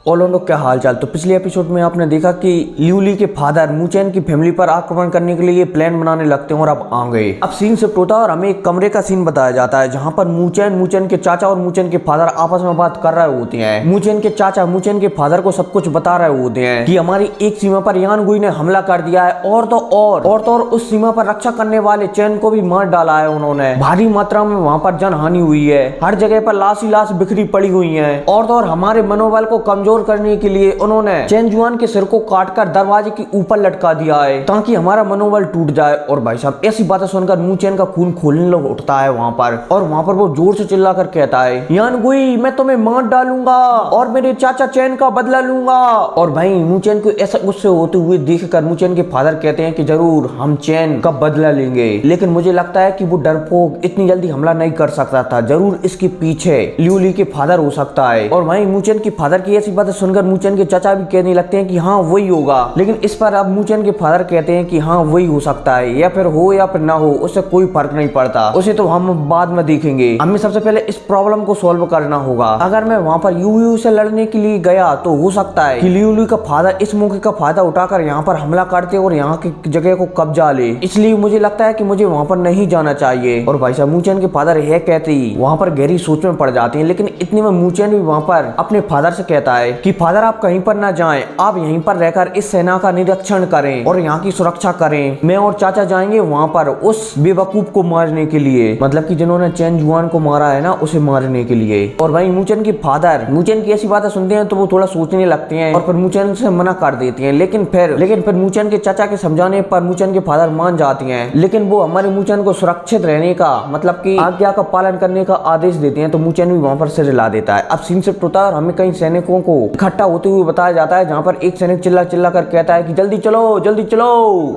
और लोगों क्या हाल चाल। तो पिछले एपिसोड में आपने देखा कि लियूली के फादर मूचेन की फैमिली पर आक्रमण करने के लिए प्लान बनाने लगते हैं और अब आ गए। अब सीन शिफ्ट होता है और हमें एक कमरे का सीन बताया जाता है जहां पर मूचेन के चाचा और मूचेन के फादर आपस में बात कर रहे होते हैं। मूचेन के चाचा मूचेन के फादर को सब कुछ बता रहे होते हैं कि हमारी एक सीमा पर यानगुई ने हमला कर दिया है और तो और उस सीमा पर रक्षा करने वाले चैन को भी मार डाला है उन्होंने। भारी मात्रा में वहां पर जनहानि हुई है, हर जगह पर लाश ही लाश बिखरी पड़ी हुई है और तो और हमारे मनोबल को कमजोर करने के लिए उन्होंने चैन जुआन के सिर को काटकर दरवाजे के ऊपर लटका दिया है ताकि हमारा मनोबल टूट जाए। और भाई साहब ऐसी बातें सुनकर मूचेन का खून खोलने लग उठता है वहां पर, और वहां पर वो जोर से चिल्लाकर कहता है, यानगुई मैं तुम्हें मार डालूंगा और मेरे चाचा चैन का बदला लूंगा। और भाई मूचेन को ऐसा गुस्से होते हुए देखकर मूचेन के फादर कहते हैं कि जरूर हम चैन का बदला लेंगे, लेकिन मुझे लगता है कि वो डरपोक इतनी जल्दी हमला नहीं कर सकता था, जरूर इसके पीछे लियूली के फादर हो सकता है। और वहीं मूचेन के फादर की ऐसी बातें सुनकर मूचेन के चाचा भी कहने लगते हैं कि हाँ वही होगा, लेकिन इस पर अब मूचेन के फादर कहते हैं कि हाँ वही हो सकता है, या फिर हो या फिर ना हो उससे कोई फर्क नहीं पड़ता, उसे तो हम बाद में देखेंगे, हमें सबसे पहले इस प्रॉब्लम को सॉल्व करना होगा। अगर मैं वहां पर यूयू से लड़ने के लिए गया तो हो सकता है कि लियूली का फादर इस मौके का फायदा उठाकर यहाँ पर हमला करते और यहाँ की जगह को कब्जा ले, इसलिए मुझे लगता है कि मुझे वहां पर नहीं जाना चाहिए। और भाई साहब मूचेन के फादर यह कहते ही वहां पर गहरी सोच में पड़ जाते हैं, लेकिन इतने में मूचेन भी वहां पर अपने फादर से कहता है कि फादर आप कहीं पर ना जाएं, आप यहीं पर रहकर इस सेना का निरीक्षण करें और यहाँ की सुरक्षा करें। मैं और चाचा जाएंगे वहां पर उस बेवकूफ को मारने के लिए, मतलब कि जिन्होंने चैन जुआन को मारा है ना, उसे मारने के लिए। और भाई मूचेन के फादर मूचेन की ऐसी बातें सुनते हैं तो वो थोड़ा सोचने लगते हैं और फिर मूचेन से मना कर देती हैं, लेकिन फिर मूचेन के चाचा के समझाने पर मूचेन के फादर मान जाती हैं, लेकिन वो हमारे मूचेन को सुरक्षित रहने का मतलब कि आज्ञा का पालन करने का आदेश देते हैं। तो मूचेन भी वहां पर सिर हिला देता है। अब सीन शिफ्ट होता है और हमें कई सैनिकों को इकट्ठा होते हुए बताया जाता है, जहां पर एक सैनिक चिल्ला कर कहता है कि जल्दी चलो जल्दी चलो।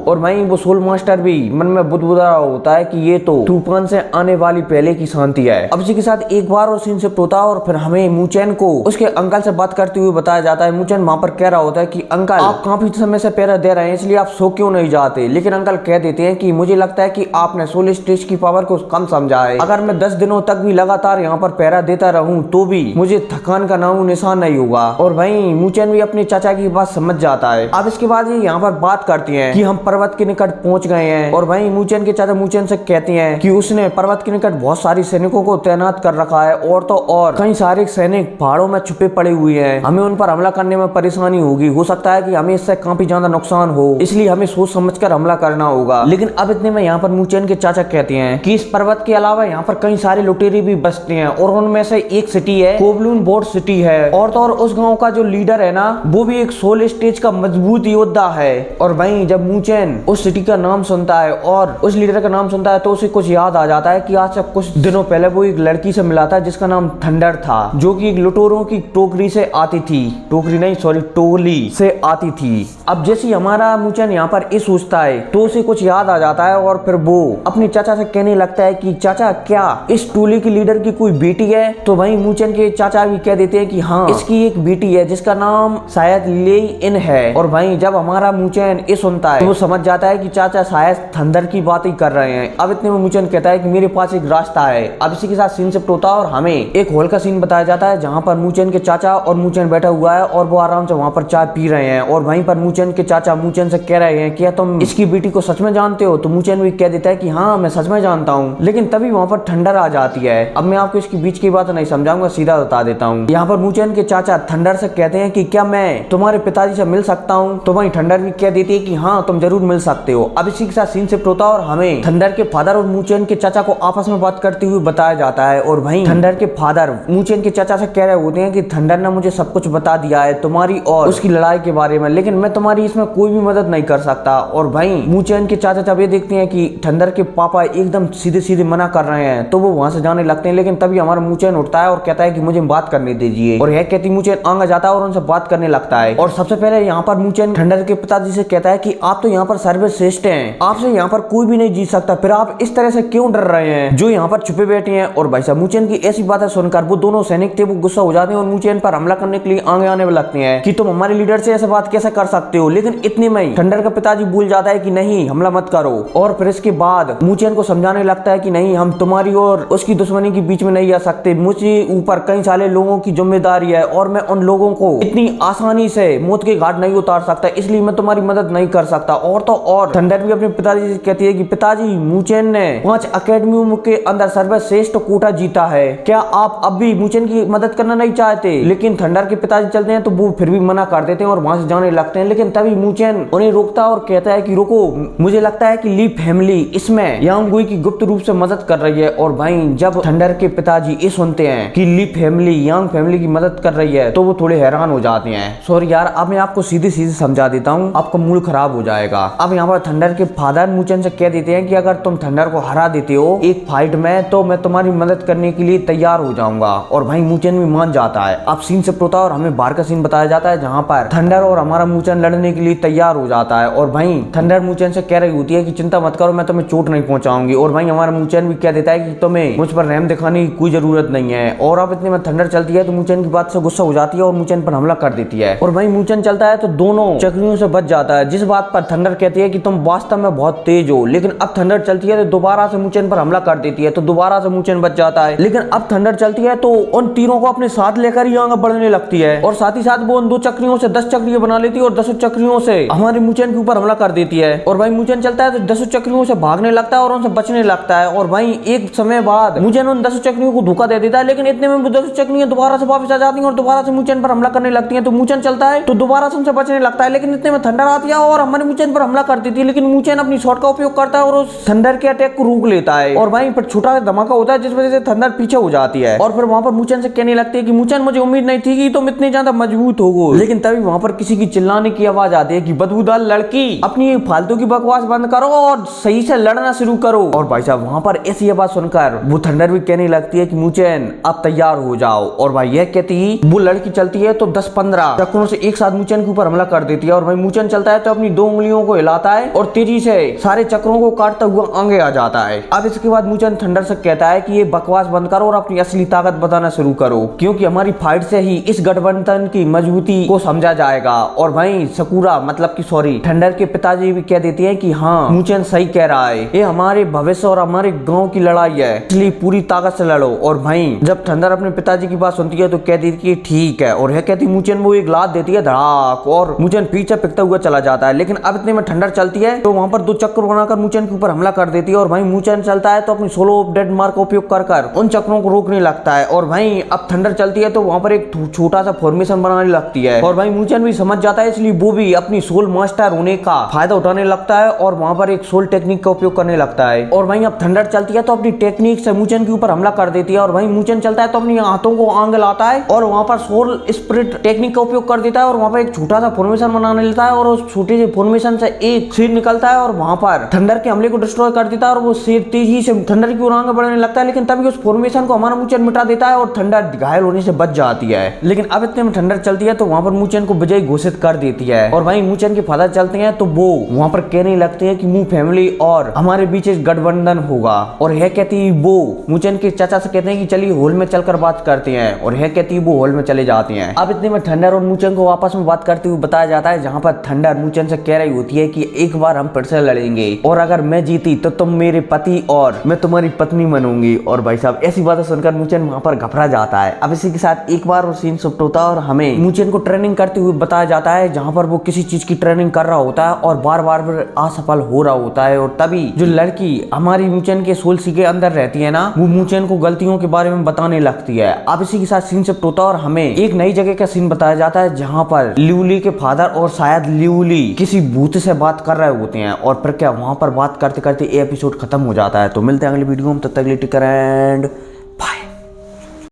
और वहीं वो सोल मास्टर भी मन में बुदबुदा होता है कि ये तो तूफान से आने वाली पहले की शांति है। अब इसी के साथ एक बार और सीन शिफ्ट होता है और फिर हमें मूचेन को उसके अंकल से बात करते हुए बताया जाता है। मूचेन वहां पर कह रहा होता है कि अंकल आप काफी समय से पहरा दे रहे हैं, इसलिए आप सो क्यों नहीं जाते, लेकिन अंकल कह देते हैं कि मुझे लगता है कि आपने सोल स्टेज की पावर को कम समझा है, अगर मैं 10 दिनों तक भी लगातार यहाँ पर पहरा देता रहूं तो भी मुझे थकान का नाम निशान नहीं होगा। और वहीं मूचेन भी अपने चाचा की बात समझ जाता है। अब इसके बाद ये यहाँ पर बात करती हैं कि हम पर्वत के निकट पहुंच गए हैं, और वहीं मूचेन के चाचा मूचेन से कहते हैं कि उसने पर्वत के निकट बहुत सारी सैनिकों को तैनात कर रखा है और तो और कई सारे सैनिक पहाड़ों में छुपे पड़े हुए हैं, हमें उन पर हमला करने में परेशानी होगी, हो सकता है कि हमें इससे काफी ज्यादा नुकसान हो, इसलिए हमें सोच समझकर हमला करना होगा। लेकिन अब इतने में यहाँ पर मूचेन के चाचा कहते हैं कि इस पर्वत के अलावा यहाँ पर कई सारे लुटेरे भी बसते हैं और उनमें से एक सिटी है कोबलून बोर्ड सिटी है, और तो और उस गांव का जो लीडर है ना वो भी एक सोल स्टेज का मजबूत योद्धा है। और वहीं जब मूचेन उस सिटी का नाम सुनता है और उस लीडर का नाम सुनता है तो उसे कुछ याद आ जाता है कि आज से कुछ दिनों पहले वो एक लड़की से मिला था जिसका नाम थंडर था, जो कि एक लुटेरों की टोकरी से आती थी, टोली से आती थी। अब जैसे हमारा मूचेन यहाँ पर इस सोचता है तो उसे कुछ याद आ जाता है और फिर वो अपने चाचा से कहने लगता है कि चाचा क्या इस टोली की लीडर की कोई बेटी है। तो वहीं मूचेन के चाचा भी कह देते हैं कि हाँ इसकी एक बेटी है जिसका नाम शायद ले इन है। और वहीं जब हमारा मूचेन ये सुनता है तो वो समझ जाता है कि चाचा शायद थंडर की बात ही कर रहे हैं। अब इतने में मूचेन कहता है कि मेरे पास एक रास्ता है। अब इसी के साथ सीन शिफ्ट होता है और हमें एक हॉल का सीन बताया जाता है जहाँ पर मूचेन के चाचा और मूचेन बैठा हुआ है और वो आराम से वहाँ पर चाय पी रहे हैं। और वहीं पर मूचेन के चाचा मूचेन से कह रहे हैं क्या तुम इसकी बेटी को सच में जानते हो। तो मूचेन भी कह देता है कि हाँ मैं सच में जानता हूँ, लेकिन तभी वहाँ पर थंडर आ जाती है। अब मैं आपको इसके बीच की बात नहीं समझाऊंगा, सीधा बता देता हूँ। यहाँ पर मूचेन के चाचा थंडर से कहते हैं कि क्या मैं तुम्हारे पिताजी से मिल सकता हूँ। तो वहीं थंडर भी कह देती है कि हाँ तुम जरूर मिल सकते हो। अब इसी के साथ सीन शिफ्ट होता है और हमें थंडर के फादर और मूचेन के चाचा को आपस में बात करते हुए बताया जाता है। और वहीं थंडर के फादर मूचेन के चाचा से कह रहे होते हैं कि थंडर ने मुझे सब कुछ बता दिया है तुम्हारी और उसकी लड़ाई के बारे में, लेकिन मैं तुम्हारी इसमें कोई भी मदद नहीं कर सकता। और वहीं मूचेन के चाचा जब ये देखते हैं कि थंडर के पापा एकदम सीधे सीधे मना कर रहे हैं तो वो वहां से जाने लगते हैं, लेकिन तभी हमारा मूचेन उठता है और कहता है कि मुझे बात करने दीजिए। और यह कहती मूचेन आगे जाता है और उनसे बात करने लगता है। और सबसे पहले यहाँ पर मूचेन थंडर के पिताजी से कहता है कि आप तो यहाँ पर सर्वश्रेष्ठ हैं, आपसे यहाँ पर कोई भी नहीं जीत सकता, फिर आप इस तरह से क्यों डर रहे हैं जो यहाँ पर छुपे बैठे हैं। और भाई साहब मूचेन की ऐसी बातें सुनकर वो दोनों सैनिक थे वो गुस्सा हो जाते हैं और मूचेन पर हमला करने के लिए आगे आने लगते हैं कि तुम हमारे लीडर से ऐसे बात कैसे कर सकते हो। लेकिन इतने में थंडर का पिताजी भूल जाता है कि नहीं हमला मत करो। और फिर इसके बाद मूचेन को समझाने लगता है कि नहीं हम तुम्हारी और उसकी दुश्मनी के बीच में नहीं आ सकते, मुझे ऊपर कई सारे लोगों की जिम्मेदारी है और मैं उन उन लोगों को इतनी आसानी से मौत के घाट नहीं उतार सकता, इसलिए मैं तुम्हारी मदद नहीं कर सकता। और तो और थंडर भी अपने पिताजी से कहती है कि पिताजी, मूचेन ने 5 अकेडमियों के अंदर सर्वश्रेष्ठ कोटा जीता है, क्या आप अब भी मूचेन की मदद करना नहीं चाहते? लेकिन थंडर के पिताजी चलते हैं तो वो फिर भी मना कर देते हैं और वहां से जाने लगते हैं। लेकिन तभी मूचेन उन्हें रोकता है और कहता है कि रुको, मुझे लगता है कि ली फैमिली इसमें यांगुई की गुप्त रूप से मदद कर रही है। और भाई जब थंडर के पिताजी ये सुनते हैं कि ली फैमिली यांग फैमिली की मदद कर रही है तो वो थोड़े हैरान हो जाते हैं। सॉरी यार, अब मैं आपको सीधे सीधे समझा देता हूँ, आपका मूड खराब हो जाएगा। अब यहाँ पर थंडर के फादर मूचेन से कह देते हैं कि अगर तुम थंडर को हरा देते हो एक फाइट में तो मैं तुम्हारी मदद करने के लिए तैयार हो जाऊंगा। और भाई मूचेन भी मान जाता है। अब सीन से होता है और हमें बाहर का सीन बताया जाता है जहाँ पर थंडर और हमारा मूचेन लड़ने के लिए तैयार हो जाता है। और भाई थंडर मूचेन से कह रही होती है कि चिंता मत करो, मैं तुम्हें चोट नहीं पहुंचाऊंगी। और भाई हमारा मूचेन भी कह देता है कि तुम्हें मुझ पर रहम दिखाने की कोई जरूरत नहीं है। और अब इतने में थंडर चलती है तो मूचेन की बात से गुस्सा हो जाती है और मूचेन पर हमला कर देती है। और भाई मूचेन चलता है तो दोनों चक्रियों से बच जाता है, जिस बात पर थंडर कहती है कि तुम वास्तव में बहुत तेज हो। लेकिन अब थंडर चलती है तो दोबारा से मूचेन पर हमला कर देती है, तो दोबारा से मूचेन बच जाता है। लेकिन अब थंडर चलती है तो उन तीरों को अपने साथ लेकर ही आगे बढ़ने लगती है और साथ ही साथ वो उन 2 चक्रियों से 10 चक्रियां बना लेती है और 10 चक्रियों से हमारे मूचेन के ऊपर हमला कर देती है। और भाई मूचेन चलता है तो 10 चक्रियों से भागने लगता है और उनसे बचने लगता है। और भाई एक समय बाद मूचेन उन 10 चक्रियों को धोखा दे देता है, लेकिन इतने में वो 10 चक्रियां दोबारा से वापस आ जाती हैं और दोबारा से मूचेन पर हमला करने लगती हैं। तो मूचेन चलता है तो दोबारा से उनसे बचने लगता है, लेकिन इतने में थंडर आती है और हमारे मूचेन पर हमला कर देती है। लेकिन मूचेन अपनी शॉट का उपयोग करता है और उस थंडर के अटैक को रोक लेता है। और वहीं पर छोटा सा धमाका होता है जिस वजह से थंडर पीछे हो जाती है। और फिर वहां पर मूचेन से कहने लगती है कि मूचेन, मुझे उम्मीद नहीं थी कि तुम इतने ज्यादा मजबूत होगो। लेकिन तभी वहां पर किसी की चिल्लाने की आवाज आती है कि बदबूदार लड़की, अपनी फालतू की बकवास बंद करो और सही से लड़ना शुरू करो। और भाई साहब वहां पर ऐसी आवाज सुनकर वो थंडर भी कहने लगती है कि मूचेन अब तैयार हो जाओ। और भाई यह कहती ही वो लड़की चलती है तो 10-15 चक्रों से एक साथ मूचेन के ऊपर हमला कर देती है। और भाई मूचेन चलता है तो अपनी 2 उंगलियों को हिलाता है और तेजी से सारे चक्रों को काटता हुआ आगे आ जाता है। अब इसके बाद मूचेन थंडर से कहता है कि ये बकवास बंद करो और अपनी असली ताकत बताना शुरू करो, क्योंकि हमारी फाइट से ही इस गठबंधन की मजबूती को समझा जाएगा। और भाई सकुरा मतलब कि सॉरी थंडर के पिताजी भी कह देते हैं कि हाँ मूचेन सही कह रहा है, ये हमारे भविष्य और हमारे गांव की लड़ाई है, इसलिए पूरी ताकत से लड़ो। और भाई जब थंडर अपने पिताजी की बात सुनती है तो कह देती है ठीक है। और यह कहती मूचेन वो एक लात देती है धड़ाक और मूचेन पीछे पिकता हुआ चला जाता है। लेकिन अब इतने में थंडर चलती है तो वहां पर 2 चक्र बनाकर मूचेन के ऊपर हमला कर देती है। और भाई मूचेन चलता है तो अपनी सोलो डेड मार्क का उपयोग कर उन चक्रों को रोकने लगता है। और भाई अब थंडर चलती है तो वहां पर एक छोटा सा फॉर्मेशन बनाने लगती है। और भाई मूचेन भी समझ जाता है, इसलिए वो भी अपनी सोल मास्टर होने का फायदा उठाने लगता है और वहां पर एक सोल टेक्निक का उपयोग करने लगता है। और भाई अब थंडर चलती है तो अपनी टेक्निक से मूचेन के ऊपर हमला कर देती है। और भाई मूचेन चलता है तो अपनी हाथों को आगे लाता है और वहां पर सोल स्पिरिट टेक्निक का उपयोग कर देता है और वहां पर एक छोटा सा फॉर्मेशन बनाने लगता है। और उस छोटे से फॉर्मेशन से एक शेर निकलता है और वहां पर थंडर के हमले को डिस्ट्रॉय कर देता है और वो शेर तेजी से थंडर की ओर आगे बढ़ने लगता है। लेकिन तभी उस फॉर्मेशन को हमारा मूचेन मिटा देता है और थंडर घायल होने से बच जाती है। लेकिन अब इतने में थंडर चलती है तो वहां पर मूचेन को विजयी घोषित कर देती है। और भाई मूचेन के फादर चलते हैं तो वो वहां पर कहने लगते हैं कि मू फैमिली और हमारे बीच एक गठबंधन होगा। और यह कहती वो मूचेन के चाचा से कहते हैं कि चलिए हॉल में चलकर बात करते हैं। और यह कहती वो हॉल में चले जाते हैं। अब इतने में थंडर और मूचेन को आपस में बात करते हुए बताया जाता है, जहां पर थंडर मूचेन से कह रही होती है कि एक बार हम फिर से लड़ेंगे और अगर मैं जीती तो तुम मेरे पति और मैं तुम्हारी पत्नी बनूंगी। और भाई साहब ऐसी बातें सुनकर मूचेन वहां पर घबरा जाता है। अब इसी के साथ एक बार और सीन शिफ्ट होता है और हमें मूचेन को ट्रेनिंग करते हुए बताया जाता है, जहां पर वो किसी चीज की ट्रेनिंग कर रहा होता है और बार बार असफल हो रहा होता है। और तभी जो लड़की हमारी मूचेन के सोल सी के अंदर रहती है ना, वो मूचेन को गलतियों के बारे में बताने लगती है। अब इसी के साथ सीन शिफ्ट होता है और हमें एक नई जगह का सीन बताया जाता है, जहां पर लिउली के फादर और शायद लिउली किसी भूत से बात कर रहे होते हैं। और फिर क्या वहां पर बात करते करते एपिसोड खत्म हो जाता है। तो मिलते हैं अगले वीडियो में, तब तक टेक केयर एंड